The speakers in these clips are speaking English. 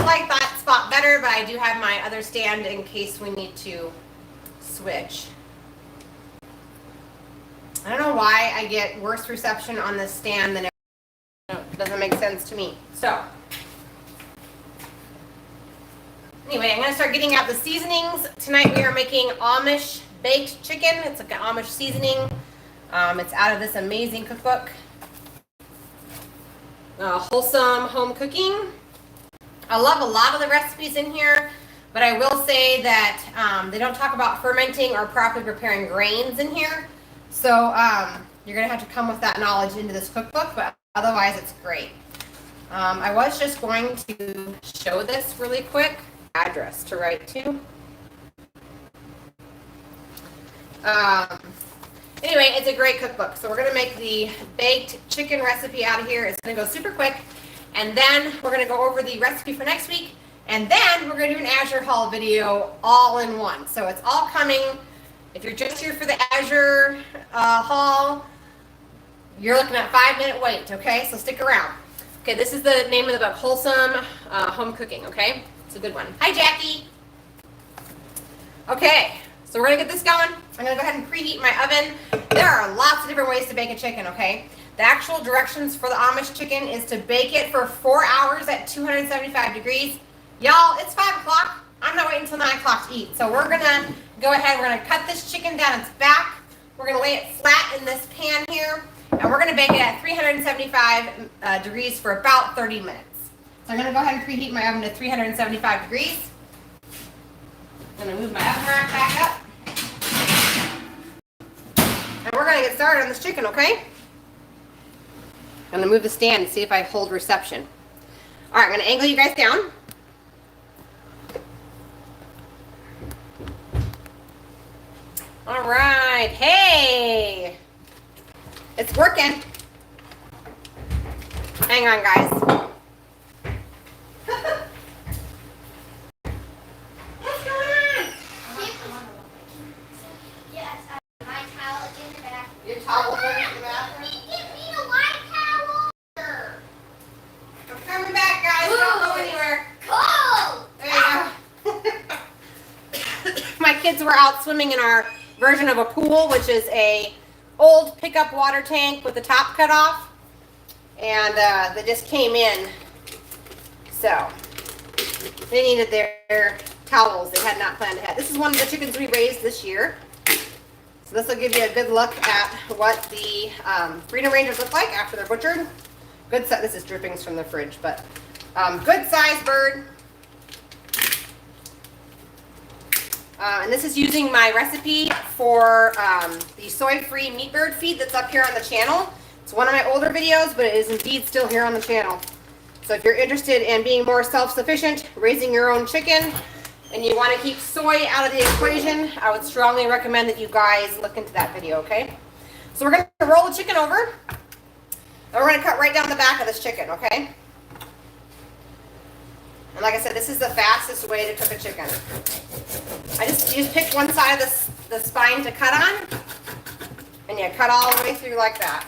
like that spot better, but I do have my other stand in case we need to switch. I don't know why I get worse reception on this stand than it doesn't make sense to me. So anyway, I'm going to start getting out the seasonings. Tonight we are making Amish baked chicken. It's like an Amish seasoning. It's out of this amazing cookbook, Wholesome Home Cooking. I love a lot of the recipes in here, but I will say that they don't talk about fermenting or properly preparing grains in here. So you're going to have to come with that knowledge into this cookbook, but otherwise it's great. I was just going to show this really quick. Address to write to. Anyway, it's a great cookbook. So we're going to make the baked chicken recipe out of here. It's going to go super quick. And then we're going to go over the recipe for next week. And then we're going to do an Azure haul video all in one. So it's all coming. If you're just here for the Azure haul, you're looking at a 5-minute wait, okay? So stick around. Okay, this is the name of the book, Wholesome Home Cooking, okay? It's a good one. Hi, Jackie. Okay, so we're going to get this going. I'm going to go ahead and preheat my oven. There are lots of different ways to bake a chicken, okay? The actual directions for the Amish chicken is to bake it for 4 hours at 275 degrees. Y'all, it's 5 o'clock. I'm not waiting until 9 o'clock to eat. So we're going to go ahead. We're going to cut this chicken down its back. We're going to lay it flat in this pan here. And we're going to bake it at 375 degrees for about 30 minutes. So I'm going to go ahead and preheat my oven to 375 degrees. I'm going to move my oven rack back up. And we're going to get started on this chicken, okay? I'm going to move the stand and see if I hold reception. All right, I'm going to angle you guys down. All right, hey! It's working. Hang on, guys. What's going on? Yes, my towel is in the bathroom. Your towel is in the bathroom? Give me a white towel. I'm coming back, guys. Don't go anywhere. Cold. There you go. My kids were out swimming in our version of a pool, which is a old pickup water tank with the top cut off, and they just came in, so they needed their towels. They had not planned ahead. This is one of the chickens we raised this year, so this will give you a good look at what the Freedom Rangers look like after they're butchered. Good size. This is drippings from the fridge, but good size bird. And this is using my recipe for the soy-free meat bird feed that's up here on the channel. It's one of my older videos, but it is indeed still here on the channel. So if you're interested in being more self-sufficient, raising your own chicken, and you want to keep soy out of the equation, I would strongly recommend that you guys look into that video, okay? So we're going to roll the chicken over, and we're going to cut right down the back of this chicken, okay? And like I said, this is the fastest way to cook a chicken. You just pick one side of the spine to cut on, and you cut all the way through like that.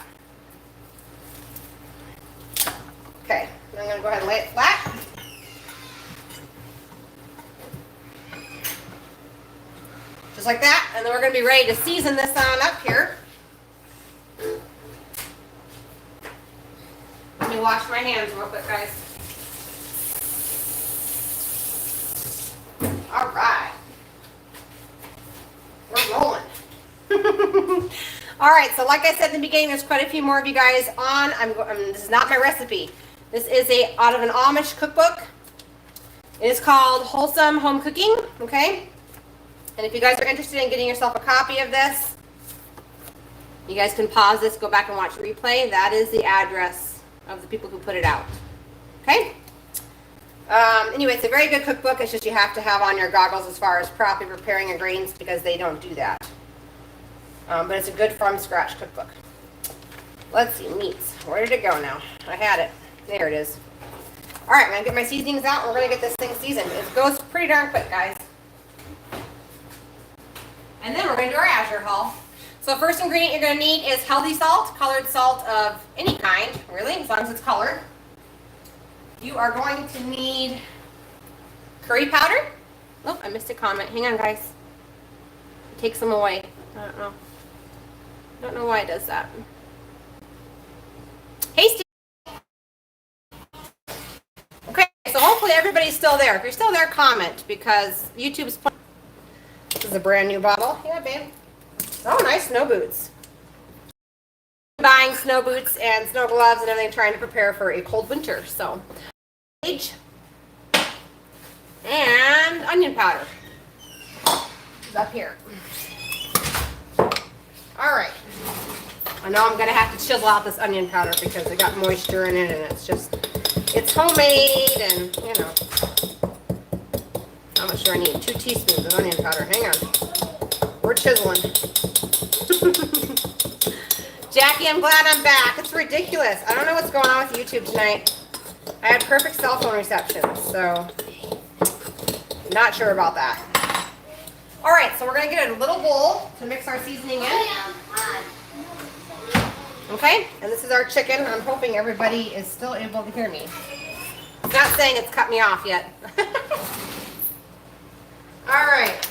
Okay, I'm going to go ahead and lay it flat. Just like that, and then we're going to be ready to season this on up here. Let me wash my hands real quick, guys. All right. We're rolling. All right, so like I said in the beginning, there's quite a few more of you guys on. This is not my recipe. This is out of an Amish cookbook. It is called Wholesome Home Cooking, okay? And if you guys are interested in getting yourself a copy of this, you guys can pause this, go back and watch the replay. That is the address of the people who put it out, okay? Anyway, it's a very good cookbook. It's just you have to have on your goggles as far as properly preparing your grains because they don't do that. But it's a good from scratch cookbook. Let's see, meats. Where did it go now? I had it. There it is. All right, I'm going to get my seasonings out. We're going to get this thing seasoned. It goes pretty darn quick, guys. And then we're going to do our Azure haul. So first ingredient you're going to need is healthy salt, colored salt of any kind, really, as long as it's colored. You are going to need curry powder. Oh, I missed a comment. Hang on, guys. It takes them away. I don't know. I don't know why it does that. Hey, Steve. Okay, so hopefully everybody's still there. If you're still there, comment because YouTube's playing. This is a brand new bottle. Yeah, babe. Oh, nice snow boots. Buying snow boots and snow gloves and everything, trying to prepare for a cold winter. So, sage and onion powder is up here. All right. I know I'm gonna have to chisel out this onion powder because it got moisture in it, and it's homemade, and you know. How much do I need? 2 teaspoons of onion powder. Hang on. We're chiseling. Jackie, I'm glad I'm back. It's ridiculous. I don't know what's going on with YouTube tonight. I had perfect cell phone reception, so not sure about that. All right, so we're going to get a little bowl to mix our seasoning in. Okay, and this is our chicken. I'm hoping everybody is still able to hear me. It's not saying it's cut me off yet. All right.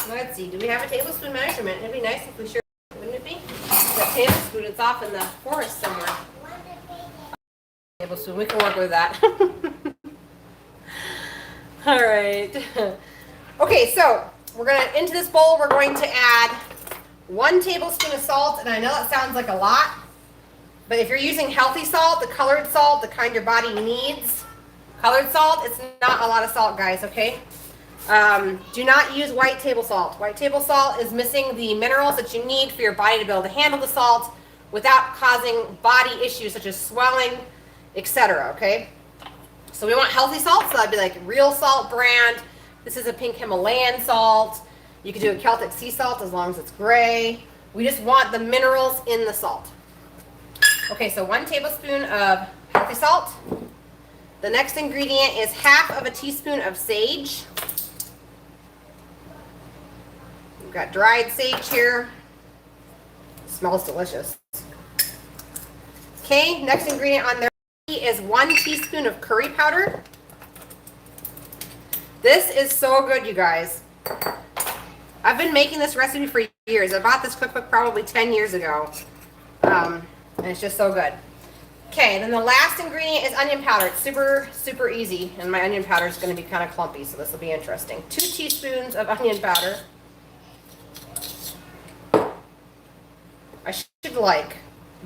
Let's see. Do we have a tablespoon measurement? It'd be nice if we sure, wouldn't it be? That tablespoon, it's off in the forest somewhere. Tablespoon, we can work with that. All right. Okay, so we're going to, into this bowl, we're going to add 1 tablespoon of salt, and I know that sounds like a lot, but if you're using healthy salt, the colored salt, the kind your body needs, colored salt, it's not a lot of salt, guys, okay? Do not use white table salt. White table salt is missing the minerals that you need for your body to be able to handle the salt without causing body issues such as swelling, etc., okay? So we want healthy salt, so that'd be like real salt brand. This is a pink Himalayan salt. You could do a Celtic sea salt as long as it's gray. We just want the minerals in the salt. Okay, so 1 tablespoon of healthy salt. The next ingredient is 1/2 teaspoon of sage. We've got dried sage here. Smells delicious. Okay, next ingredient on there is 1 teaspoon of curry powder. This is so good, you guys. I've been making this recipe for years. I bought this cookbook probably 10 years ago. And it's just so good. Okay, then the last ingredient is onion powder. It's super, super easy, and my onion powder is going to be kind of clumpy, so this will be interesting. 2 teaspoons of onion powder. I should like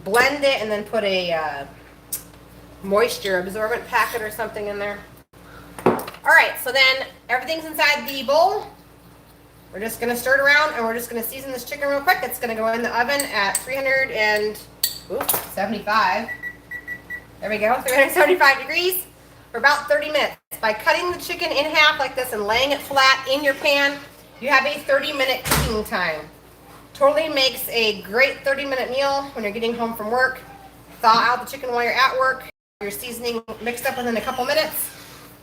blend it and then put a moisture absorbent packet or something in there. All right, so then everything's inside the bowl. We're just going to stir it around, and we're just going to season this chicken real quick. It's going to go in the oven at 375. There we go, 375 degrees for about 30 minutes. By cutting the chicken in half like this and laying it flat in your pan, you have a 30-minute cooking time. Totally makes a great 30-minute meal when you're getting home from work. Thaw out the chicken while you're at work. Your seasoning mixed up within a couple minutes.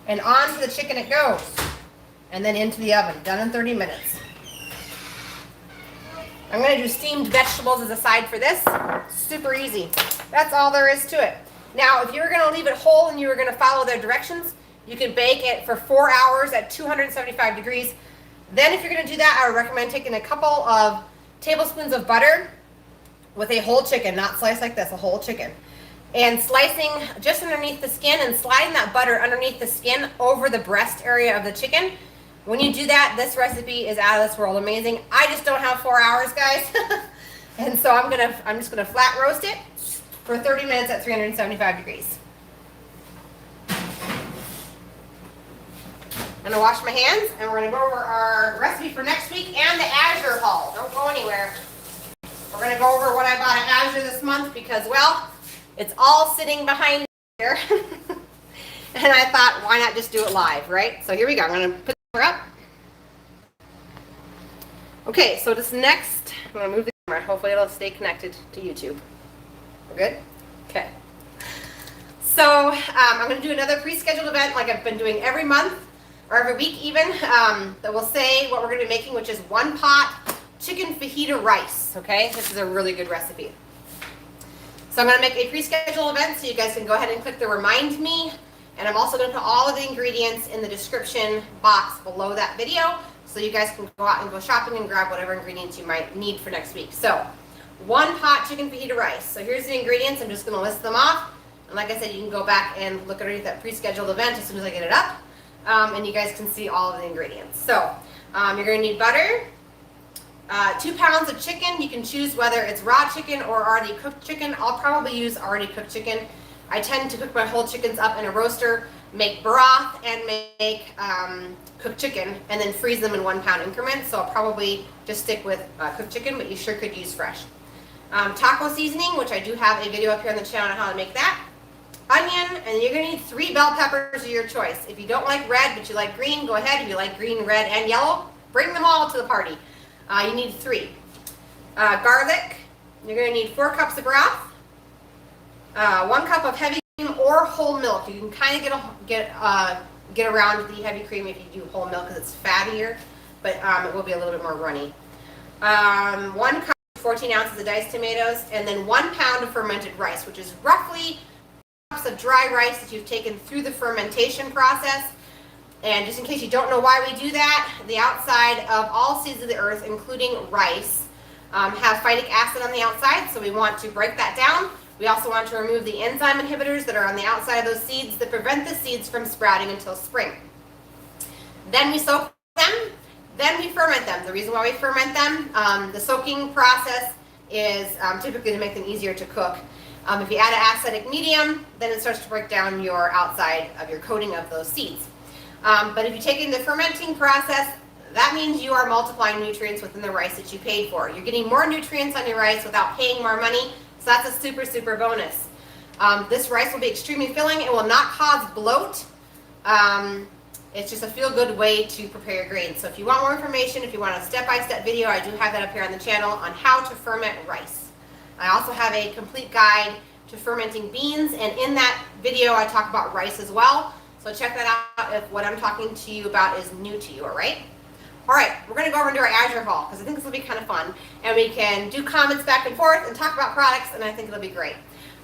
And on to the chicken it goes. And then into the oven, done in 30 minutes. I'm going to do steamed vegetables as a side for this. Super easy. That's all there is to it. Now, if you were going to leave it whole and you were going to follow their directions, you could bake it for 4 hours at 275 degrees. Then if you're going to do that, I would recommend taking a couple of tablespoons of butter with a whole chicken, not sliced like this, a whole chicken. And slicing just underneath the skin and sliding that butter underneath the skin over the breast area of the chicken. When you do that, this recipe is out of this world amazing. I just don't have 4 hours, guys. And so I'm just gonna flat roast it for 30 minutes at 375 degrees. I'm gonna wash my hands, and we're gonna go over our recipe for next week and the Azure haul. Don't go anywhere. We're gonna go over what I bought at Azure this month because, well, it's all sitting behind here. And I thought, why not just do it live, right? So here we go. I'm gonna put her up. Okay, so this next, I'm gonna move the camera. Hopefully it'll stay connected to YouTube. We're good? Okay. So I'm gonna do another pre-scheduled event like I've been doing every month or every week even, that will say what we're gonna be making, which is 1 pot chicken fajita rice, okay? This is a really good recipe. So I'm gonna make a pre-scheduled event so you guys can go ahead and click the remind me And I'm also going to put all of the ingredients in the description box below that video, so you guys can go out and go shopping and grab whatever ingredients you might need for next week. So 1 pot chicken fajita rice. So here's the ingredients. I'm just going to list them off. And like I said, you can go back and look underneath that pre-scheduled event as soon as I get it up. And you guys can see all of the ingredients. So you're going to need butter, 2 pounds of chicken. You can choose whether it's raw chicken or already cooked chicken. I'll probably use already cooked chicken. I tend to cook my whole chickens up in a roaster, make broth, and make cooked chicken, and then freeze them in 1 pound increments. So I'll probably just stick with cooked chicken, but you sure could use fresh. Taco seasoning, which I do have a video up here on the channel on how to make that. Onion, and you're going to need 3 bell peppers of your choice. If you don't like red, but you like green, go ahead. If you like green, red, and yellow, bring them all to the party. You need 3. Garlic, you're going to need 4 cups of broth. 1 cup of heavy cream or whole milk. You can kind of get around the heavy cream if you do whole milk because it's fattier, but it will be a little bit more runny. 1 cup, 14 ounces of diced tomatoes, and then 1 pound of fermented rice, which is roughly cups of dry rice that you've taken through the fermentation process. And just in case you don't know why we do that, the outside of all seeds of the earth, including rice, have phytic acid on the outside, so we want to break that down. We also want to remove the enzyme inhibitors that are on the outside of those seeds that prevent the seeds from sprouting until spring. Then we soak them, then we ferment them. The reason why we ferment them, the soaking process is typically to make them easier to cook. If you add an acidic medium, then it starts to break down your outside of your coating of those seeds. But if you take in the fermenting process, that means you are multiplying nutrients within the rice that you paid for. You're getting more nutrients on your rice without paying more money, so that's a super, super bonus. This rice will be extremely filling. It will not cause bloat. It's just a feel-good way to prepare your grains. So if you want more information, if you want a step-by-step video, I do have that up here on the channel on how to ferment rice. I also have a complete guide to fermenting beans, and in that video I talk about rice as well. So check that out if what I'm talking to you about is new to you, all right? All right, we're going to go over and do our Azure haul because I think this will be kind of fun. And we can do comments back and forth and talk about products, and I think it'll be great.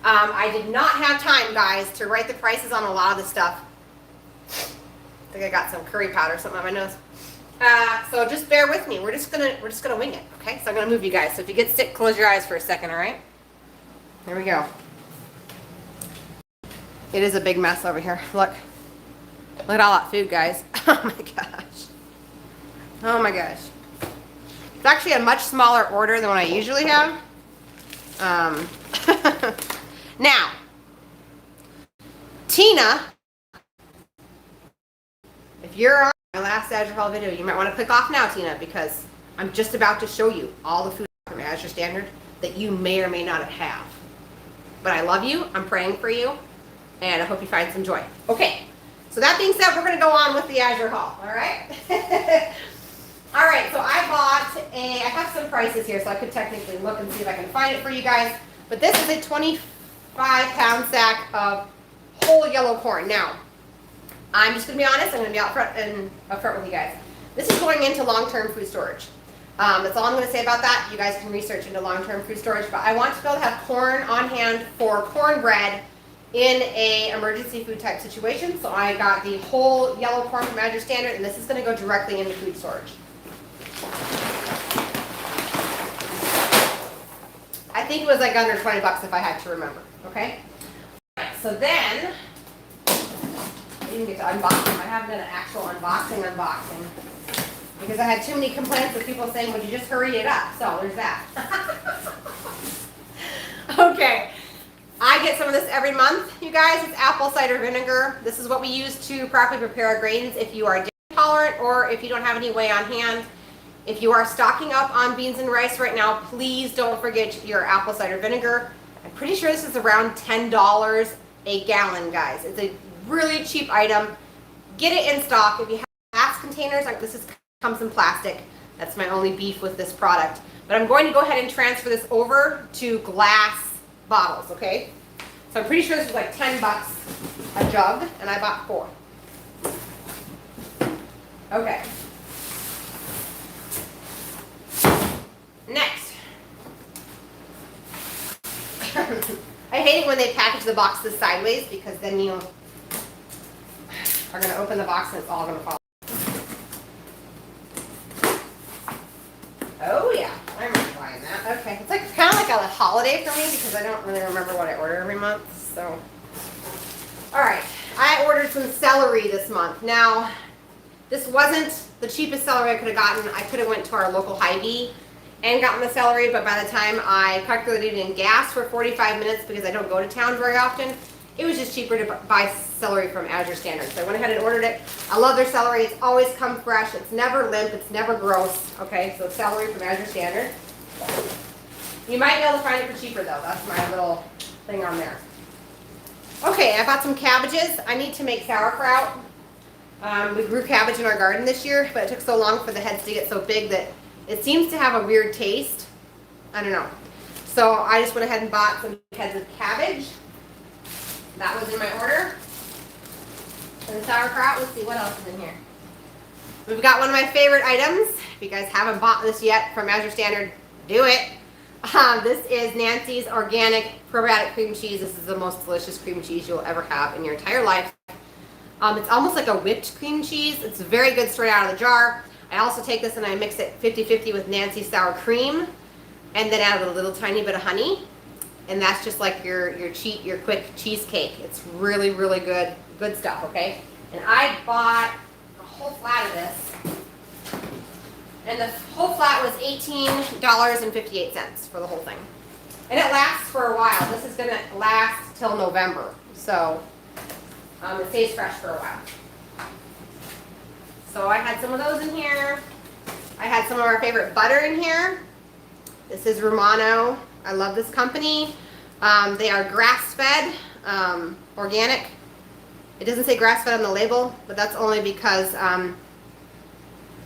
I did not have time, guys, to write the prices on a lot of this stuff. I think I got some curry powder or something on my nose. So just bear with me. We're just gonna wing it, okay? So I'm gonna move you guys. So if you get sick, close your eyes for a second, all right? There we go. It is a big mess over here. Look at all that food, guys. Oh my gosh. Oh my gosh. It's actually a much smaller order than what I usually have. Now, Tina, if you're on my last Azure haul video, you might want to click off now, Tina, because I'm just about to show you all the food from Azure Standard that you may or may not have. But I love you, I'm praying for you, and I hope you find some joy. Okay, so that being said, we're going to go on with the Azure haul, all right? All right, so I have some prices here, so I could technically look and see if I can find it for you guys. But this is a 25-pound sack of whole yellow corn. Now, I'm just going to be honest, I'm going to be upfront with you guys. This is going into long-term food storage. That's all I'm going to say about that. You guys can research into long-term food storage, but I want to be able to have corn on hand for cornbread in a emergency food type situation. So I got the whole yellow corn from Azure Standard, and this is going to go directly into food storage. I think it was like under 20 bucks if I had to remember, okay? So then, I didn't get to unbox them. I haven't done an actual unboxing because I had too many complaints of people saying, would you just hurry it up? So there's that. Okay, I get some of this every month, you guys. It's apple cider vinegar. This is what we use to properly prepare our grains if you are dairy tolerant or if you don't have any whey on hand. If you are stocking up on beans and rice right now, please don't forget your apple cider vinegar. I'm pretty sure this is around $10 a gallon, guys. It's a really cheap item. Get it in stock. If you have glass containers, like this comes in plastic. That's my only beef with this product. But I'm going to go ahead and transfer this over to glass bottles, okay? So I'm pretty sure this was like 10 bucks a jug, and I bought 4. Okay. Next. I hate it when they package the boxes sideways because then you are going to open the box and it's all going to fall. Oh yeah, I remember buying that. Okay, it's like kind of like a holiday for me because I don't really remember what I order every month. So, all right, I ordered some celery this month. Now, this wasn't the cheapest celery I could have gotten. I could have went to our local Hy-Vee and gotten the celery, but by the time I calculated in gas for 45 minutes because I don't go to town very often, it was just cheaper to buy celery from Azure Standard. So I went ahead and ordered it. I love their celery. It's always come fresh. It's never limp. It's never gross. Okay, so celery from Azure Standard. You might be able to find it for cheaper though. That's my little thing on there. Okay, I bought some cabbages. I need to make sauerkraut. We grew cabbage in our garden this year, but it took so long for the heads to get so big that it seems to have a weird taste. I don't know. So I just went ahead and bought some heads of cabbage. That was in my order. And the sauerkraut, let's see what else is in here. We've got one of my favorite items. If you guys haven't bought this yet from Azure Standard, do it. This is Nancy's Organic Probiotic Cream Cheese. This is the most delicious cream cheese you'll ever have in your entire life. It's almost like a whipped cream cheese. It's very good straight out of the jar. I also take this and I mix it 50-50 with Nancy's sour cream and then add a little tiny bit of honey. And that's just like your quick cheesecake. It's really, really good stuff, okay? And I bought a whole flat of this. And the whole flat was $18.58 for the whole thing. And it lasts for a while. This is gonna last till November. So it stays fresh for a while. So I had some of those in here. I had some of our favorite butter in here. This is Romano. I love this company. They are grass-fed, organic. It doesn't say grass-fed on the label, but that's only because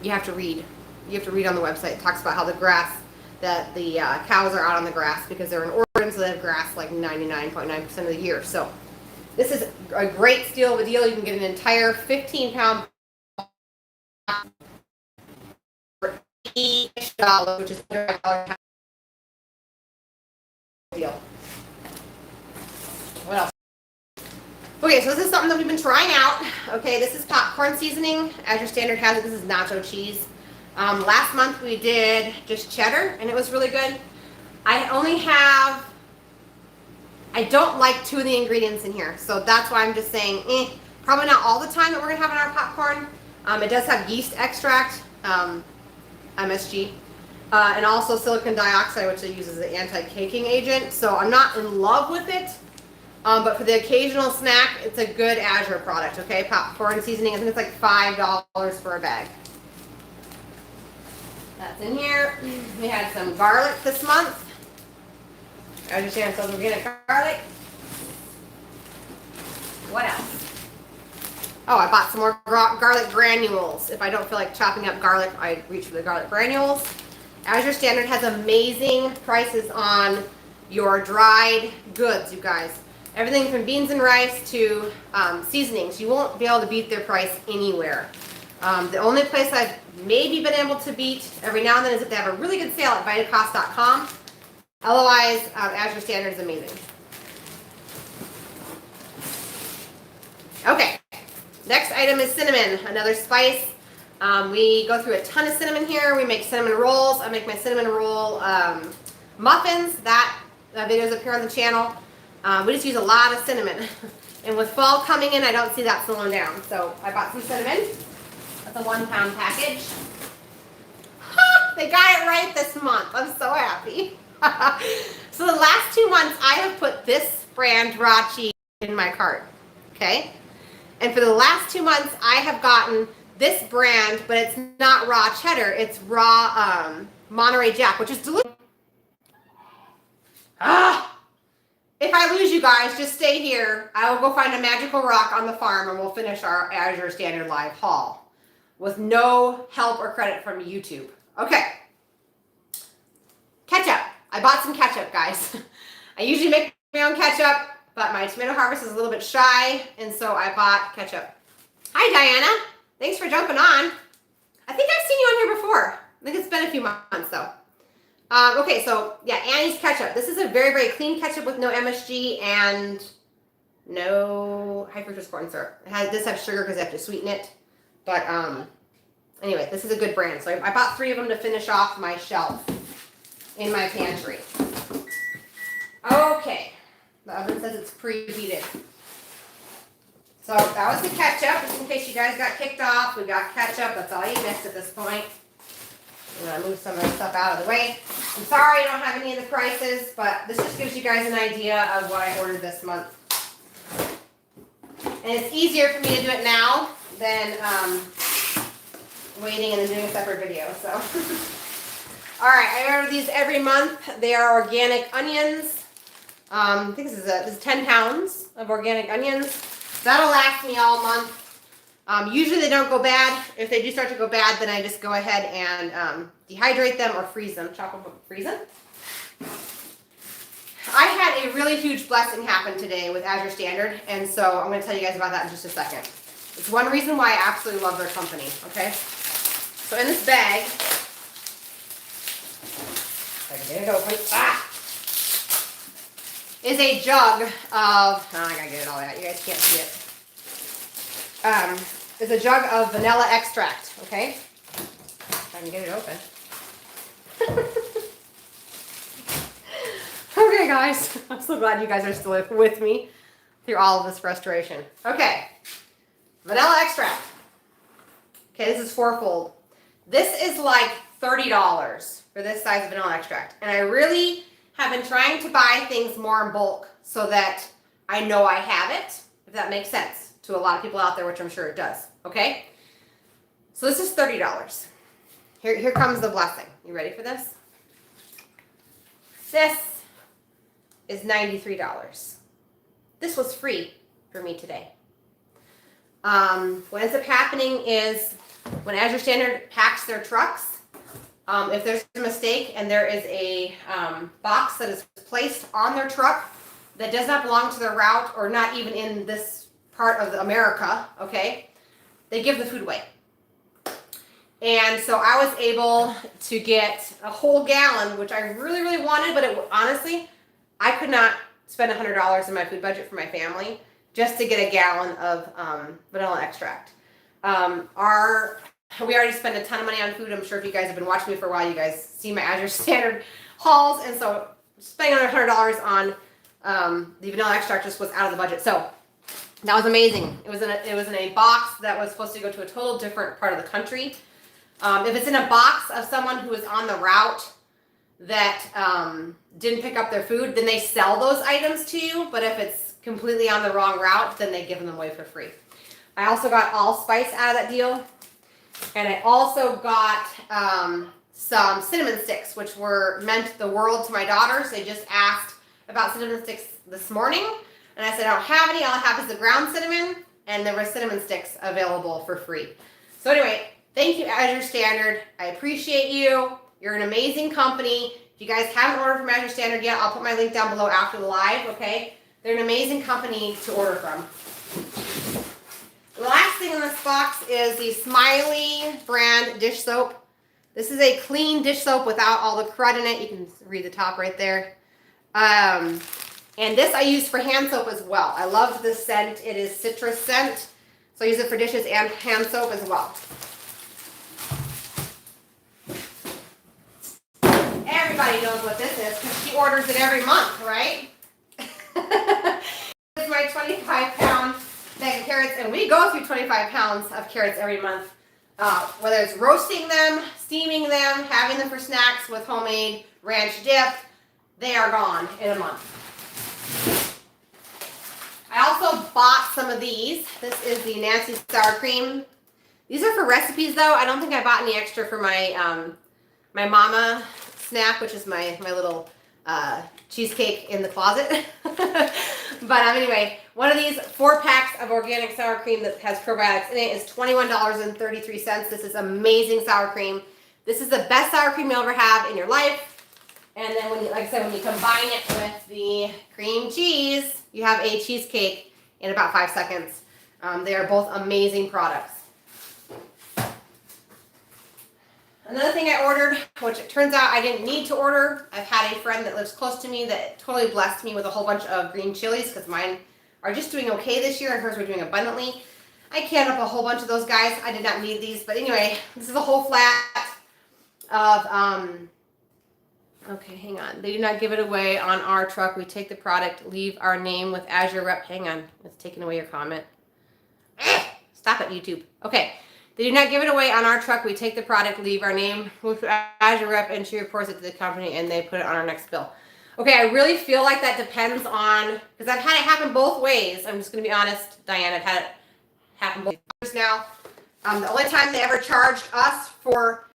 you have to read. You have to read on the website. It talks about how the cows are out on the grass because they're in Oregon, so they have grass like 99.9% of the year. So this is a great steal of a deal. You can get an entire 15-pound for $80, which is under $1 deal. What else? Okay, so this is something that we've been trying out. Okay, this is popcorn seasoning. Azure Standard has it. This is nacho cheese. Last month we did just cheddar, and it was really good. I don't like 2 of the ingredients in here, so that's why I'm just saying, probably not all the time that we're gonna have in our popcorn. It does have yeast extract, MSG, and also silicon dioxide, which they use as an anti-caking agent. So I'm not in love with it, but for the occasional snack, it's a good Azure product, okay? Popcorn seasoning, I think it's like $5 for a bag. That's in here. We had some garlic this month. Azure Standard sells organic garlic. What else? Oh, I bought some more garlic granules. If I don't feel like chopping up garlic, I reach for the garlic granules. Azure Standard has amazing prices on your dried goods, you guys. Everything from beans and rice to seasonings. You won't be able to beat their price anywhere. The only place I've maybe been able to beat every now and then is if they have a really good sale at Vitacost.com. Otherwise, Azure Standard is amazing. Okay. Next item is cinnamon, another spice. We go through a ton of cinnamon here. We make cinnamon rolls. I make my cinnamon roll muffins. That video's up here on the channel. We just use a lot of cinnamon. And with fall coming in, I don't see that slowing down. So I bought some cinnamon. That's a 1-pound package. Ha! They got it right this month. I'm so happy. So the last 2 months, I have put this brand raw cheese in my cart. Okay? And for the last 2 months, I have gotten this brand, but it's not raw cheddar. It's raw Monterey Jack, which is delicious. If I lose you guys, just stay here. I will go find a magical rock on the farm and we'll finish our Azure Standard Live haul with no help or credit from YouTube. Okay. Ketchup. I bought some ketchup, guys. I usually make my own ketchup, but my tomato harvest is a little bit shy, and so I bought ketchup. Hi, Diana. Thanks for jumping on. I think I've seen you on here before. I think it's been a few months, though. Okay, so, yeah, Annie's ketchup. This is a very, very clean ketchup with no MSG and No high fructose corn syrup. It does have sugar because I have to sweeten it. But anyway, this is a good brand. So I bought 3 of them to finish off my shelf in my pantry. Okay. The oven says it's preheated. So that was the ketchup, just in case you guys got kicked off. We got ketchup. That's all you missed at this point. I'm going to move some of the stuff out of the way. I'm sorry I don't have any of the prices, but this just gives you guys an idea of what I ordered this month. And it's easier for me to do it now than waiting and then doing a separate video. So, all right, I order these every month. They are organic onions. I think this is 10 pounds of organic onions. That'll last me all month. Usually they don't go bad. If they do start to go bad, then I just go ahead and dehydrate them or freeze them. Chop them up, freeze them. I had a really huge blessing happen today with Azure Standard, and so I'm going to tell you guys about that in just a second. It's one reason why I absolutely love their company, okay? So in this bag, if I can get it open, is a jug of, oh, I gotta get it all out, you guys can't see it. Is a jug of vanilla extract, okay? If I can get it open. Okay, guys, I'm so glad you guys are still with me through all of this frustration. Okay, vanilla extract. Okay, this is 4-fold. This is like $30 for this size of vanilla extract. And I really have been trying to buy things more in bulk so that I know I have it, if that makes sense to a lot of people out there, which I'm sure it does, okay? So this is $30. Here comes the blessing. You ready for this? This is $93. This was free for me today. What ends up happening is when Azure Standard packs their trucks, if there's a mistake and there is a box that is placed on their truck that does not belong to their route or not even in this part of America, okay, they give the food away. And so I was able to get a whole gallon, which I really, really wanted, but honestly, I could not spend $100 in my food budget for my family just to get a gallon of vanilla extract. We already spend a ton of money on food. I'm sure if you guys have been watching me for a while, you guys see my Azure Standard hauls, and so spending another $100 on the vanilla extract just was out of the budget. So that was amazing. It was in a box that was supposed to go to a total different part of the country. If it's in a box of someone who is on the route that didn't pick up their food, then they sell those items to you. But if it's completely on the wrong route, then they give them away for free. I also got allspice out of that deal. And I also got some cinnamon sticks, which meant the world to my daughters. They just asked about cinnamon sticks this morning. And I said, I don't have any. All I have is the ground cinnamon. And there were cinnamon sticks available for free. So anyway, thank you, Azure Standard. I appreciate you. You're an amazing company. If you guys haven't ordered from Azure Standard yet, I'll put my link down below after the live, okay? They're an amazing company to order from. The last thing in this box is the Smiley brand dish soap. This is a clean dish soap without all the crud in it. You can read the top right there. And this I use for hand soap as well. I love this scent. It is citrus scent. So I use it for dishes and hand soap as well. Everybody knows what this is because she orders it every month, right? This is my 25-pound bag of carrots, and we go through 25 pounds of carrots every month. Whether it's roasting them, steaming them, having them for snacks with homemade ranch dip, they are gone in a month. I also bought some of these. This is the Nancy sour cream. These are for recipes though. I don't think I bought any extra for my my mama snack, which is my little cheesecake in the closet. But anyway, one of these 4 packs of organic sour cream that has probiotics in it is $21.33. This is amazing sour cream. This is the best sour cream you'll ever have in your life. And then, when you, like I said, when you combine it with the cream cheese, you have a cheesecake in about 5 seconds. They are both amazing products. Another thing I ordered, which it turns out I didn't need to order. I've had a friend that lives close to me that totally blessed me with a whole bunch of green chilies because mine are just doing okay this year, and hers were doing abundantly. I canned up a whole bunch of those guys. I did not need these, but anyway, this is a whole flat of, okay, hang on. They do not give it away on our truck. We take the product, leave our name with Azure rep. Hang on, it's taking away your comment. Stop it, YouTube. Okay. They do not give it away on our truck. We take the product, leave our name with Azure rep, and she reports it to the company, and they put it on our next bill. Okay, I really feel like that depends on, because I've had it happen both ways. I'm just going to be honest, Diane. I've had it happen both ways now. The only time they ever charged us for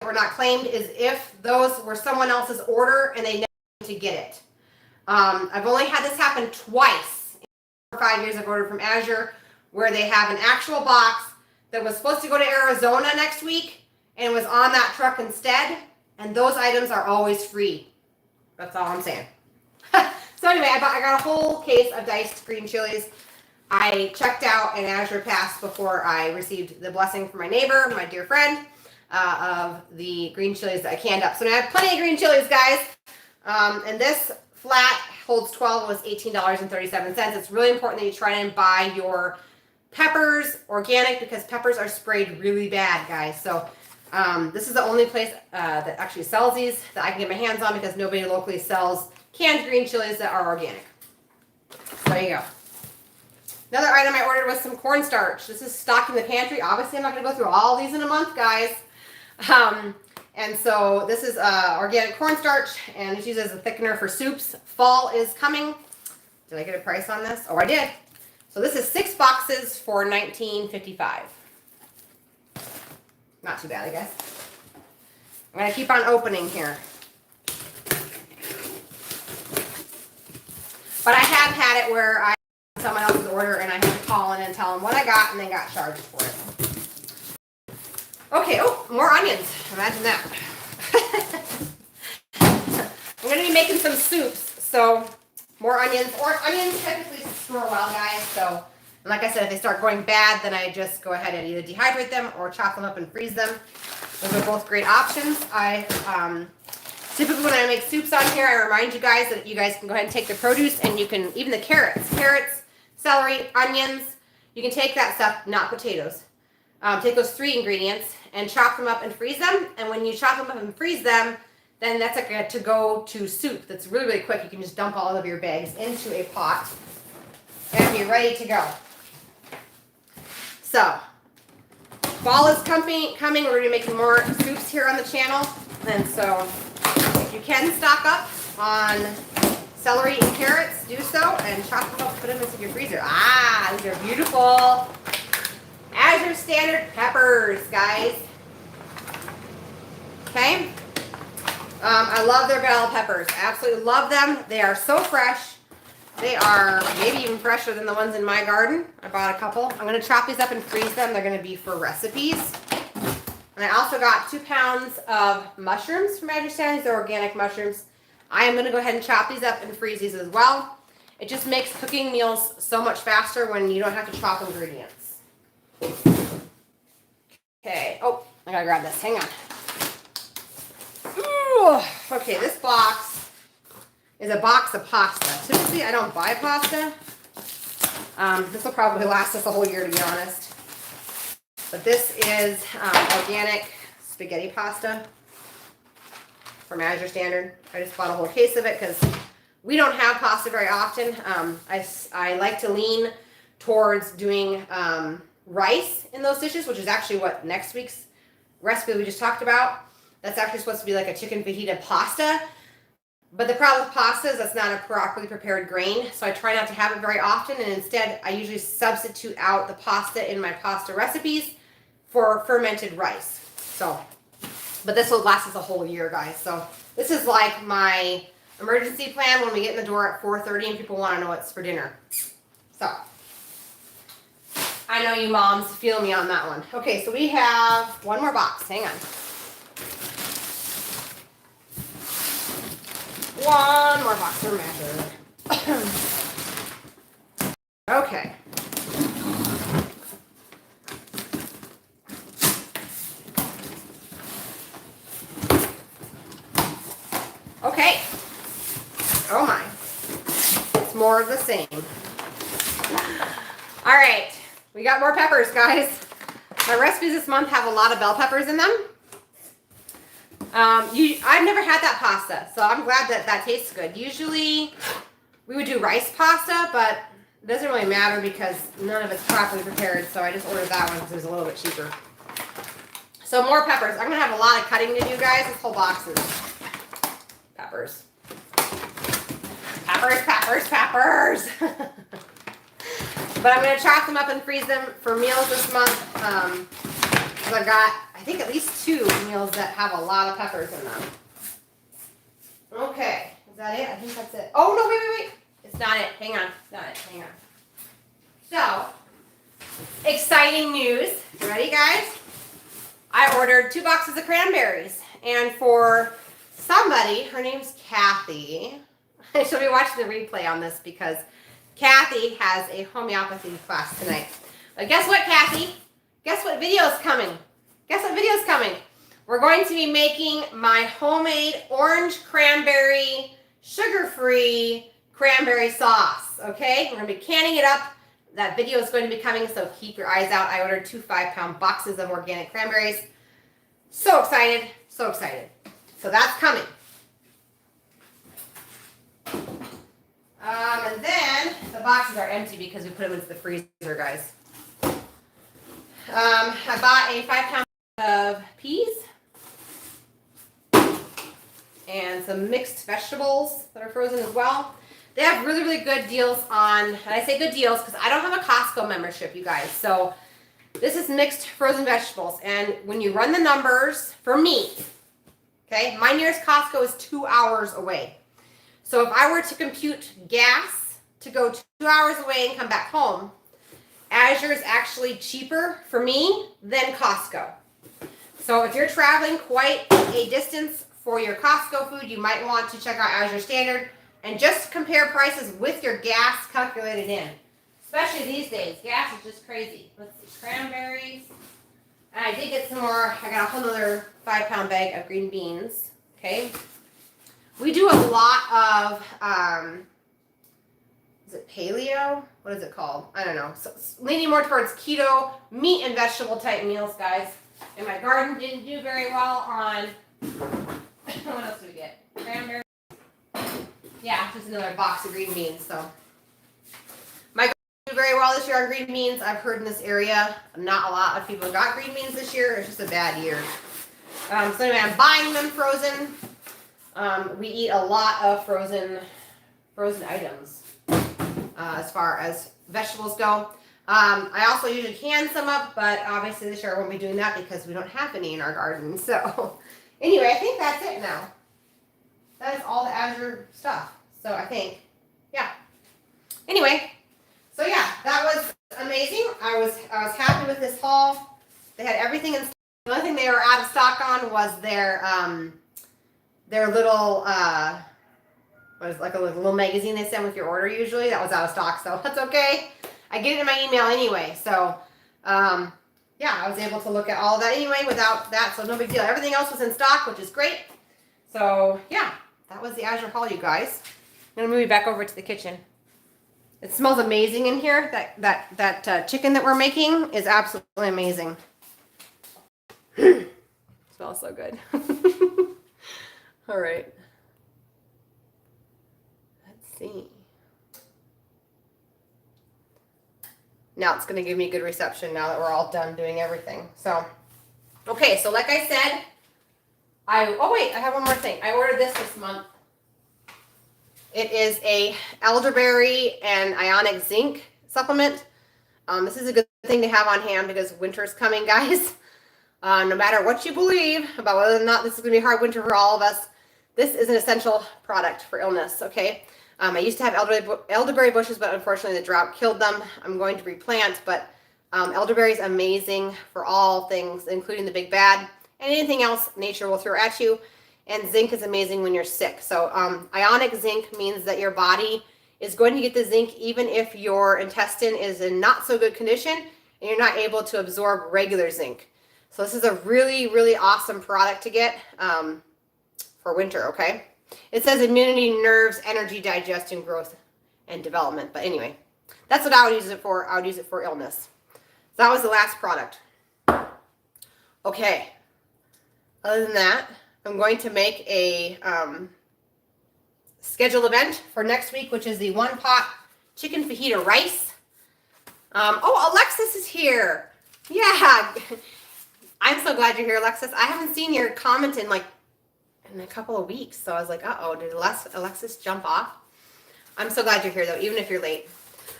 were not claimed is if those were someone else's order and they never to get it. I've only had this happen twice in 5 years I've ordered from Azure, where they have an actual box that was supposed to go to Arizona next week and was on that truck instead, and those items are always free. That's all I'm saying. So anyway, I got a whole case of diced green chilies. I checked out and Azure passed before I received the blessing from my neighbor, my dear friend, of the green chilies that I canned up. So now I have plenty of green chilies, guys. And this flat holds 12, was $18.37. It's really important that you try and buy your peppers organic, because peppers are sprayed really bad, guys. So this is the only place that actually sells these that I can get my hands on, because nobody locally sells canned green chilies that are organic. So there you go. Another item I ordered was some cornstarch. This is stocked in the pantry. Obviously, I'm not going to go through all these in a month, guys. And so this is organic cornstarch, and it's used as a thickener for soups. Fall is coming. Did I get a price on this? Oh, I did. So this is 6 boxes for $19.55. Not too bad, I guess. I'm going to keep on opening here. But I have had it where I had someone else's order and I had to call in and tell them what I got, and they got charged for it. Okay, oh, more onions. Imagine that. I'm going to be making some soups, so more onions. Or onions typically store well, guys. So, and like I said, if they start going bad, then I just go ahead and either dehydrate them or chop them up and freeze them. Those are both great options. Typically when I make soups on here, I remind you guys that you guys can go ahead and take the produce, and you can, even the carrots, celery, onions, you can take that stuff, not potatoes. Take those 3 ingredients and chop them up and freeze them. And when you chop them up and freeze them, then that's like a to-go-to soup that's really, really quick. You can just dump all of your bags into a pot and be ready to go. So, fall is coming. We're going to be making more soups here on the channel. And so, if you can stock up on celery and carrots, do so, and chop them up, put them into your freezer. Ah, these are beautiful Azure standard peppers, guys. Okay. I love their bell peppers. Absolutely love them. They are so fresh. They are maybe even fresher than the ones in my garden. I bought a couple. I'm going to chop these up and freeze them. They're going to be for recipes. And I also got 2 pounds of mushrooms from Azure Standard. These are organic mushrooms. I am going to go ahead and chop these up and freeze these as well. It just makes cooking meals so much faster when you don't have to chop ingredients. Okay. Oh, I gotta grab this. Hang on. Ooh. Okay, this box is a box of pasta. Typically, I don't buy pasta. This will probably last us a whole year, to be honest. But this is organic spaghetti pasta from Azure Standard. I just bought a whole case of it because we don't have pasta very often. I like to lean towards doing rice in those dishes, which is actually what next week's recipe we just talked about. That's actually supposed to be like a chicken fajita pasta. But the problem with pasta is that's not a properly prepared grain, so I try not to have it very often, and instead I usually substitute out the pasta in my pasta recipes for fermented rice. So, but this will last us a whole year, guys. So this is like my emergency plan when we get in the door at 4:30 and people want to know what's for dinner. So, I know you moms feel me on that one. Okay, so we have one more box. Hang on. One more box for measure. Okay. Okay. Oh my. It's more of the same. All right, we got more peppers, guys. My recipes this month have a lot of bell peppers in them. I've never had that pasta, so I'm glad that that tastes good. Usually we would do rice pasta, but it doesn't really matter because none of it's properly prepared, so I just ordered that one because it was a little bit cheaper. So more peppers. I'm going to have a lot of cutting to do, guys. This whole box is peppers. Peppers, peppers, peppers. But I'm going to chop them up and freeze them for meals this month. Because I've got, I think, at least 2 meals that have a lot of peppers in them. Okay. Is that it? I think that's it. Oh, no, wait. It's not it. Hang on. It's not it. Hang on. So, exciting news. You ready, guys? I ordered 2 boxes of cranberries. And for somebody, her name's Kathy. She'll be watching the replay on this because Kathy has a homeopathy class tonight. But guess what, Kathy? Guess what video is coming? Guess what video is coming? We're going to be making my homemade orange cranberry, sugar-free cranberry sauce, okay? We're going to be canning it up. That video is going to be coming, so keep your eyes out. I ordered 2 5-pound boxes of organic cranberries. So excited, so excited. So that's coming. And then the boxes are empty because we put them into the freezer, guys. I bought a 5-pound of peas and some mixed vegetables that are frozen as well. They have really, really good deals on, and I say good deals because I don't have a Costco membership, you guys. So this is mixed frozen vegetables. And when you run the numbers for me, okay, my nearest Costco is 2 hours away. So if I were to compute gas to go 2 hours away and come back home, Azure is actually cheaper for me than Costco. So if you're traveling quite a distance for your Costco food, you might want to check out Azure Standard and just compare prices with your gas calculated in. Especially these days, gas is just crazy. Let's see, cranberries. And I did get some more. I got a whole other 5-pound bag of green beans. Okay. We do a lot of, is it paleo? What is it called? I don't know. So leaning more towards keto, meat and vegetable type meals, guys. And my garden didn't do very well on, what else did we get? Cranberries. Yeah, just another box of green beans. So my garden did very well this year on green beans. I've heard in this area, not a lot of people got green beans this year. It's just a bad year. So anyway, I'm buying them frozen. We eat a lot of frozen items as far as vegetables go. I also usually can some up, but obviously this year I won't be doing that because we don't have any in our garden. So anyway, I think that's it now. That is all the Azure stuff. So I think, yeah. Anyway, so yeah, that was amazing. I was happy with this haul. They had everything in stock. The only thing they were out of stock on was their little what is it, like a little magazine they send with your order usually. That was out of stock, so that's okay. I get it in my email anyway. So yeah, I was able to look at all of that anyway without that, so no big deal. Everything else was in stock, which is great. So yeah, that was the Azure haul, you guys. I'm gonna move you back over to the kitchen. It smells amazing in here. That chicken that we're making is absolutely amazing. Smells so good. All right. Let's see. Now it's going to give me good reception now that we're all done doing everything. So, okay, so like I said, oh wait, I have one more thing. I ordered this month. It is a elderberry and ionic zinc supplement. This is a good thing to have on hand because winter's coming, guys. No matter what you believe about whether or not this is going to be a hard winter for all of us, this is an essential product for illness, okay? I used to have elderberry bushes, but unfortunately the drought killed them. I'm going to replant, but elderberry is amazing for all things, including the big bad, and anything else nature will throw at you. And zinc is amazing when you're sick. So ionic zinc means that your body is going to get the zinc even if your intestine is in not so good condition and you're not able to absorb regular zinc. So this is a really, really awesome product to get for winter, okay? It says immunity, nerves, energy, digestion, growth, and development. But anyway, That's what I would use it for. I would use it for illness. So that was the last product. Okay. Other than that, I'm going to make a scheduled event for next week, which is the 1-pot chicken fajita rice. Oh, Alexis is here. Yeah. I'm so glad you're here, Alexis. I haven't seen your comment in a couple of weeks. So I was like, uh-oh, did Alexis jump off? I'm so glad you're here, though, even if you're late.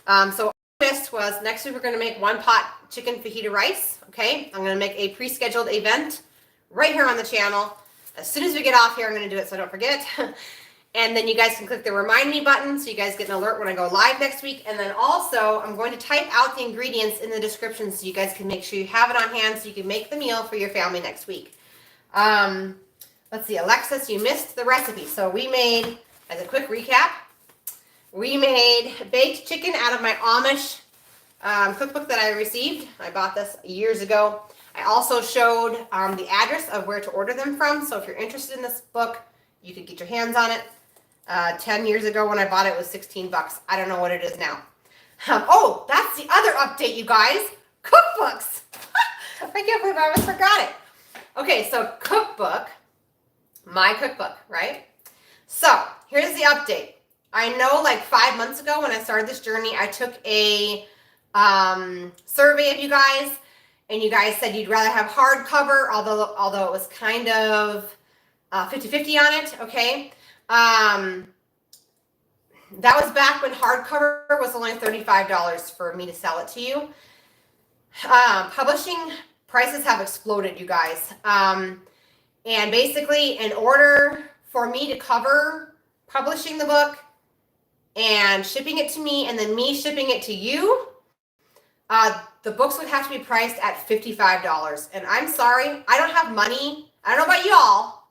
So missed was next week we're going to make 1-pot chicken fajita rice. Okay, I'm going to make a pre-scheduled event right here on the channel. As soon as we get off here, I'm going to do it so I don't forget. And then you guys can click the remind me button so you guys get an alert when I go live next week. And then also I'm going to type out the ingredients in the description so you guys can make sure you have it on hand so you can make the meal for your family next week. Let's see, Alexis, you missed the recipe. So we made, as a quick recap, we made baked chicken out of my Amish cookbook that I received. I bought this years ago. I also showed the address of where to order them from. So if you're interested in this book, you could get your hands on it. 10 years ago when I bought it, it was 16 bucks. I don't know what it is now. Oh, that's the other update, you guys. Cookbooks. I can't believe I almost forgot it. Okay, so cookbook. My cookbook, right? So here's the update. I know 5 months ago when I started this journey, I took a survey of you guys, and you guys said you'd rather have hardcover, although it was kind of 50-50 on it, okay? That was back when hardcover was only $35 for me to sell it to you. Publishing prices have exploded, you guys. And basically, in order for me to cover publishing the book and shipping it to me and then me shipping it to you, the books would have to be priced at $55. And I'm sorry, I don't have money. I don't know about y'all,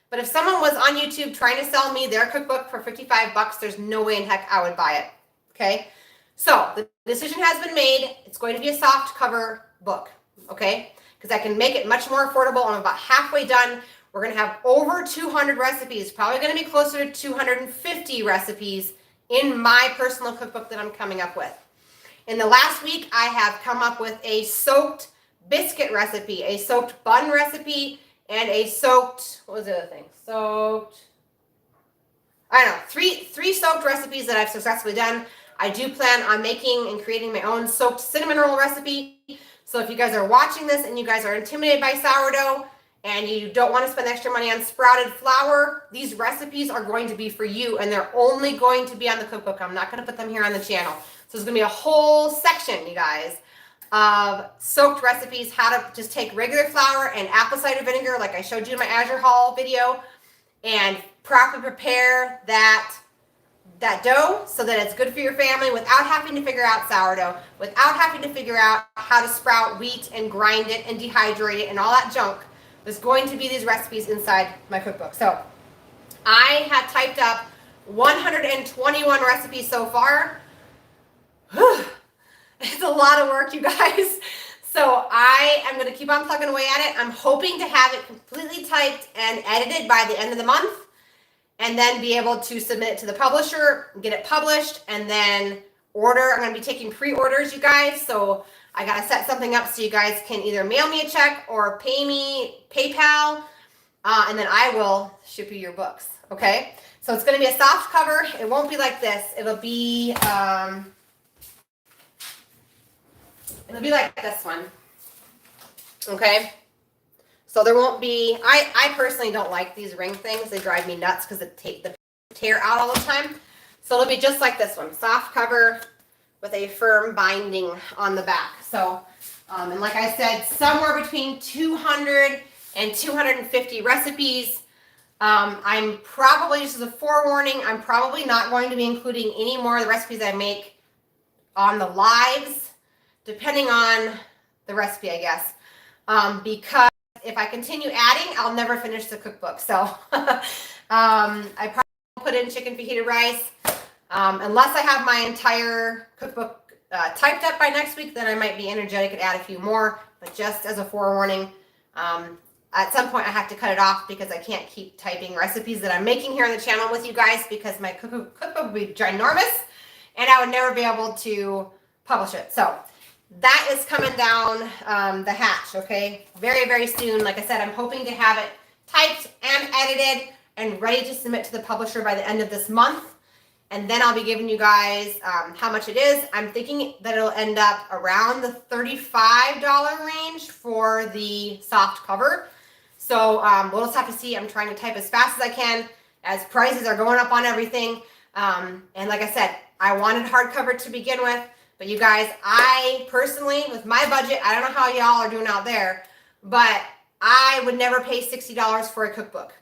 but if someone was on YouTube trying to sell me their cookbook for 55 bucks, there's no way in heck I would buy it. Okay? So the decision has been made. It's going to be a soft cover book. Okay? Because I can make it much more affordable. I'm about halfway done. We're going to have over 200 recipes, probably going to be closer to 250 recipes in my personal cookbook that I'm coming up with. In the last week, I have come up with a soaked biscuit recipe, a soaked bun recipe, and a soaked, what was the other thing? I don't know, three soaked recipes that I've successfully done. I do plan on making and creating my own soaked cinnamon roll recipe. So if you guys are watching this and you guys are intimidated by sourdough and you don't want to spend extra money on sprouted flour, these recipes are going to be for you, and they're only going to be on the cookbook. I'm not going to put them here on the channel. So there's going to be a whole section, you guys, of soaked recipes, how to just take regular flour and apple cider vinegar like I showed you in my Azure haul video, and properly prepare that dough so that it's good for your family without having to figure out sourdough, without having to figure out how to sprout wheat and grind it and dehydrate it and all that junk. There's going to be these recipes inside my cookbook. So I have typed up 121 recipes so far. It's a lot of work, you guys. So I am going to keep on plugging away at it. I'm hoping to have it completely typed and edited by the end of the month, and then be able to submit it to the publisher, get it published, and then order. I'm going to be taking pre-orders, you guys. So I got to set something up so you guys can either mail me a check or pay me PayPal, and then I will ship you your books. Okay. So it's going to be a soft cover. It won't be like this. It'll be like this one. Okay. So there won't be, I personally don't like these ring things. They drive me nuts because they tear out all the time. So it'll be just like this one, soft cover with a firm binding on the back. So, and like I said, somewhere between 200 and 250 recipes. I'm probably, just as a forewarning, I'm probably not going to be including any more of the recipes I make on the lives, depending on the recipe, I guess, because if I continue adding, I'll never finish the cookbook. So I probably won't put in chicken fajita rice unless I have my entire cookbook typed up by next week. Then I might be energetic and add a few more. But just as a forewarning, at some point I have to cut it off because I can't keep typing recipes that I'm making here on the channel with you guys, because my cookbook will be ginormous and I would never be able to publish it. So that is coming down the hatch, okay? Very, very soon. Like I said, I'm hoping to have it typed and edited and ready to submit to the publisher by the end of this month. And then I'll be giving you guys how much it is. I'm thinking that it'll end up around the $35 range for the soft cover. So we'll just have to see. I'm trying to type as fast as I can as prices are going up on everything. And like I said, I wanted hardcover to begin with. But you guys, I personally, with my budget, I don't know how y'all are doing out there, but I would never pay $60 for a cookbook.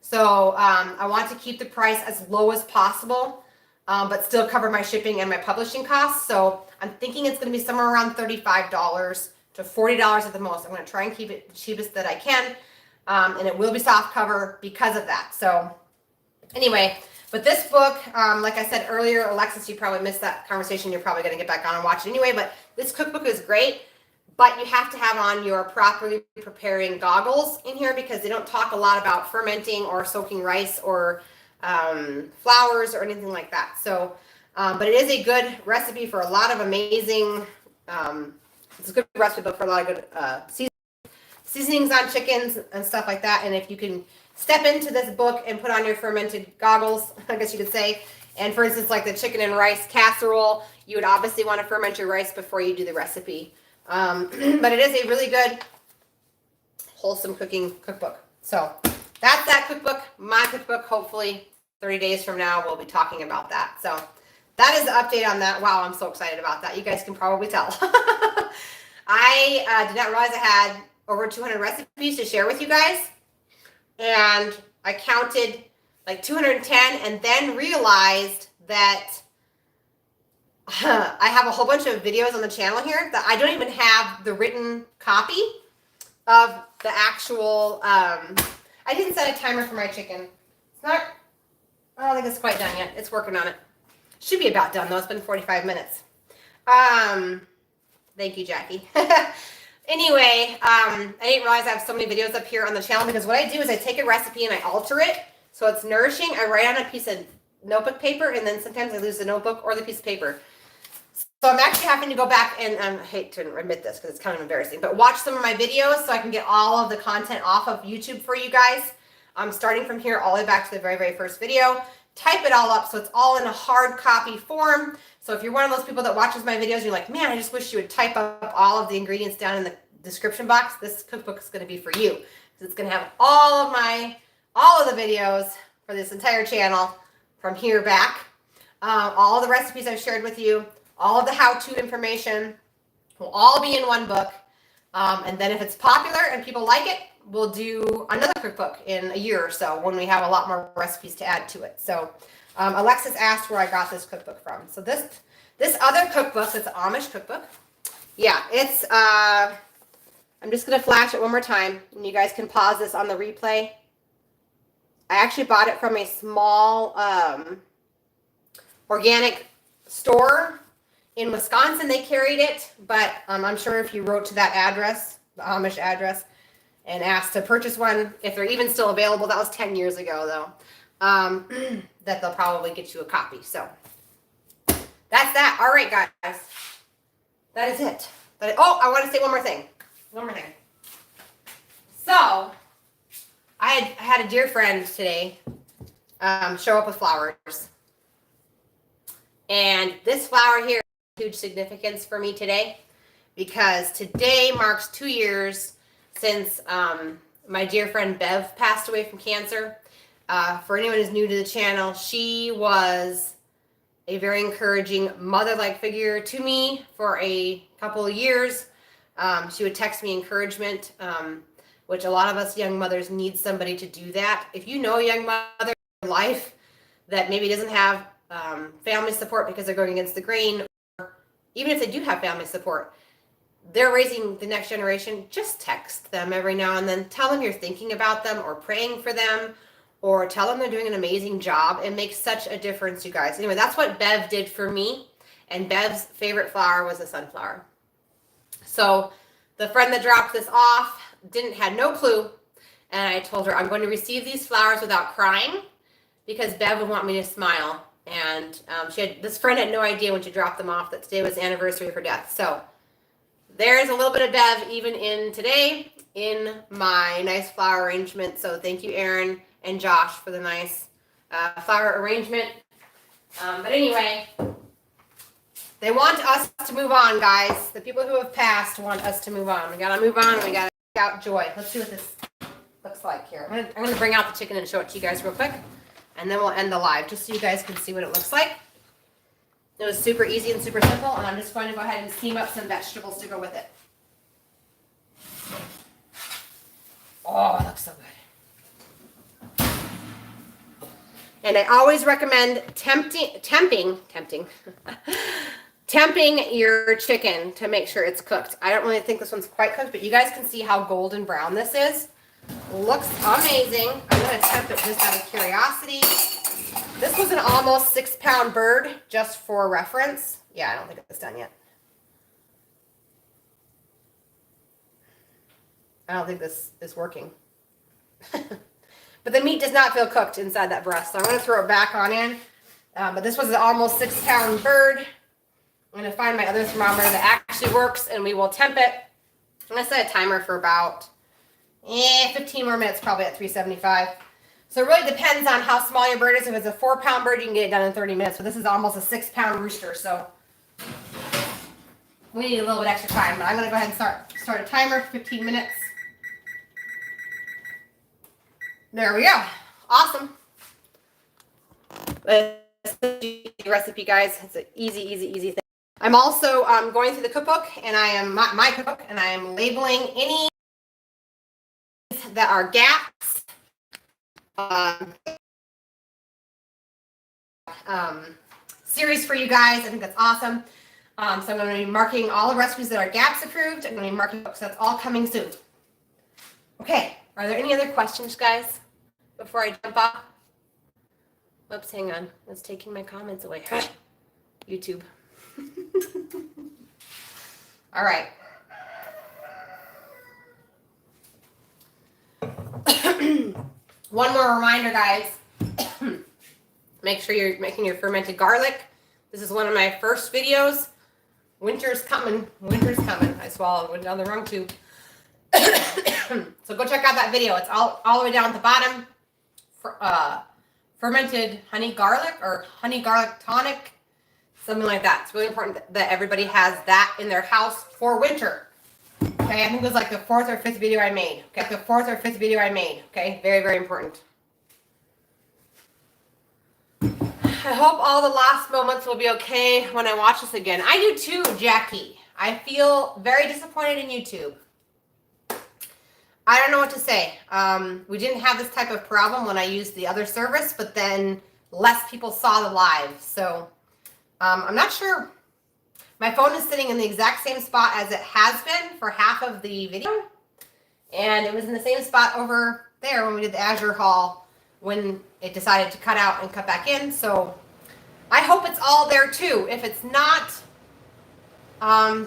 So I want to keep the price as low as possible, but still cover my shipping and my publishing costs. So I'm thinking it's going to be somewhere around $35 to $40 at the most. I'm going to try and keep it the cheapest that I can, and it will be soft cover because of that. So anyway, but this book, like I said earlier, Alexis, you probably missed that conversation. You're probably going to get back on and watch it anyway, but this cookbook is great. But you have to have on your properly preparing goggles in here because they don't talk a lot about fermenting or soaking rice or flours or anything like that. So, but it is a good recipe for a lot of amazing, it's a good recipe book for a lot of good seasonings on chickens and stuff like that. And if you can step into this book and put on your fermented goggles, I guess you could say, and for instance, like the chicken and rice casserole, you would obviously want to ferment your rice before you do the recipe. But it is a really good, wholesome cooking cookbook. So that's that cookbook, my cookbook. Hopefully 30 days from now, we'll be talking about that. So that is the update on that. Wow, I'm so excited about that. You guys can probably tell. I did not realize I had over 200 recipes to share with you guys. And I counted like 210 and then realized that I have a whole bunch of videos on the channel here that I don't even have the written copy of the actual, I didn't set a timer for my chicken. It's not, I don't think it's quite done yet. It's working on it. Should be about done though. It's been 45 minutes. Thank you, Jackie. Anyway, I didn't realize I have so many videos up here on the channel because what I do is I take a recipe and I alter it so it's nourishing. I write on a piece of notebook paper and then sometimes I lose the notebook or the piece of paper. So I'm actually having to go back and I hate to admit this because it's kind of embarrassing, but watch some of my videos so I can get all of the content off of YouTube for you guys. I'm starting from here all the way back to the very, very first video. Type it all up so it's all in a hard copy form. So if you're one of those people that watches my videos and you're like, man, I just wish you would type up all of the ingredients down in the description box, this cookbook is going to be for you. Because it's going to have all of the videos for this entire channel from here back. All the recipes I've shared with you. All of the how-to information will all be in one book. And then if it's popular and people like it, we'll do another cookbook in a year or so when we have a lot more recipes to add to it. So Alexis asked where I got this cookbook from. So this other cookbook, it's an Amish cookbook. Yeah, it's, I'm just going to flash it one more time. And you guys can pause this on the replay. I actually bought it from a small organic store. In Wisconsin, they carried it, but I'm sure if you wrote to that address, the Amish address, and asked to purchase one, if they're even still available, that was 10 years ago, though, that they'll probably get you a copy. So that's that. All right, guys. That is it. Oh, I want to say one more thing. So I had a dear friend today show up with flowers. And this flower here, huge significance for me today because today marks 2 years since my dear friend Bev passed away from cancer. For anyone who's new to the channel, she was a very encouraging mother-like figure to me for a couple of years. She would text me encouragement, which a lot of us young mothers need somebody to do that. If you know a young mother in your life that maybe doesn't have family support because they're going against the grain, or even if they do have family support, they're raising the next generation, just text them every now and then. Tell them you're thinking about them or praying for them, or tell them they're doing an amazing job. It makes such a difference, you guys. Anyway, that's what Bev did for me, and Bev's favorite flower was a sunflower. So the friend that dropped this off had no clue, and I told her I'm going to receive these flowers without crying because Bev would want me to smile And this friend had no idea when she dropped them off that today was the anniversary of her death. So there's a little bit of Bev even in today in my nice flower arrangement. So thank you, Erin and Josh, for the nice flower arrangement. But anyway, they want us to move on, guys. The people who have passed want us to move on. We gotta move on and we gotta pick out joy. Let's see what this looks like here. I'm gonna bring out the chicken and show it to you guys real quick. And then we'll end the live just so you guys can see what it looks like. It was super easy and super simple, and I'm just going to go ahead and steam up some vegetables to go with it. Oh, it looks so good. And I always recommend temping your chicken to make sure it's cooked. I don't really think this one's quite cooked, but you guys can see how golden brown this is. Looks amazing. I'm going to temp it just out of curiosity. This was an almost 6-pound bird, just for reference. Yeah, I don't think it's done yet. I don't think this is working. But the meat does not feel cooked inside that breast, so I'm going to throw it back on in. But this was an almost 6-pound bird. I'm going to find my other thermometer that actually works, and we will temp it. I'm going to set a timer for about 15 more minutes, probably at 375. So it really depends on how small your bird is. If it's a 4-pound bird, you can get it done in 30 minutes. But this is almost a 6-pound rooster, so we need a little bit extra time. But I'm going to go ahead and start a timer, 15 minutes. There we go. Awesome. Recipe, guys. It's an easy thing. I'm also going through the cookbook, and I am my cookbook, and I am labeling any that are gaps. Series for you guys. I think that's awesome. So I'm going to be marking all the recipes that are gaps approved. I'm going to be marking books. That's all coming soon. Okay. Are there any other questions, guys, before I jump off? Oops, hang on. It's taking my comments away. YouTube. All right. One more reminder, guys. Make sure you're making your fermented garlic. This is one of my first videos. Winter's coming. Winter's coming. I swallowed. Went down the wrong tube. So go check out that video. It's all the way down at the bottom. Fermented honey garlic or honey garlic tonic. Something like that. It's really important that everybody has that in their house for winter. Okay, I think it was like the 4th or 5th video I made. Okay, the 4th or 5th video I made. Okay, very important. I hope all the lost moments will be okay when I watch this again. I do too, Jackie. I feel very disappointed in YouTube. I don't know what to say. We didn't have this type of problem when I used the other service, but then less people saw the live. So I'm not sure. My phone is sitting in the exact same spot as it has been for half of the video. And it was in the same spot over there when we did the Azure haul when it decided to cut out and cut back in. So I hope it's all there too. If it's not,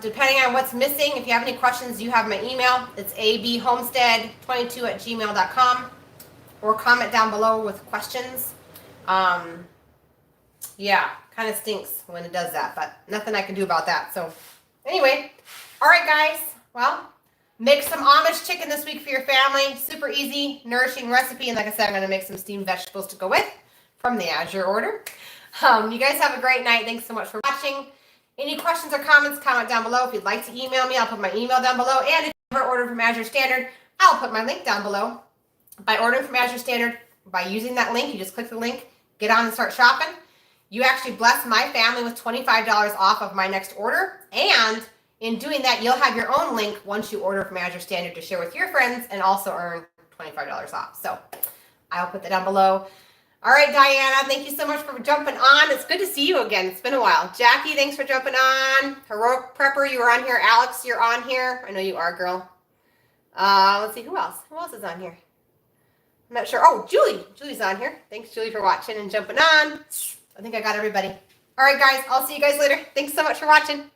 depending on what's missing, if you have any questions, you have my email. It's abhomestead22@gmail.com, or comment down below with questions. Yeah, kind of stinks when it does that, but nothing I can do about that. So anyway, all right, guys. Well, make some Amish chicken this week for your family. Super easy, nourishing recipe. And like I said, I'm going to make some steamed vegetables to go with from the Azure order. You guys have a great night. Thanks so much for watching. Any questions or comments, comment down below. If you'd like to email me, I'll put my email down below. And if you ever order from Azure Standard, I'll put my link down below. By ordering from Azure Standard, by using that link, you just click the link, get on and start shopping. You actually bless my family with $25 off of my next order. And in doing that, you'll have your own link once you order from Azure Standard to share with your friends and also earn $25 off. So I'll put that down below. All right, Diana, thank you so much for jumping on. It's good to see you again. It's been a while. Jackie, thanks for jumping on. Heroic Prepper, you were on here. Alex, you're on here. I know you are, girl. Let's see, who else? Who else is on here? I'm not sure. Oh, Julie. Julie's on here. Thanks, Julie, for watching and jumping on. I think I got everybody. All right, guys, I'll see you guys later. Thanks so much for watching.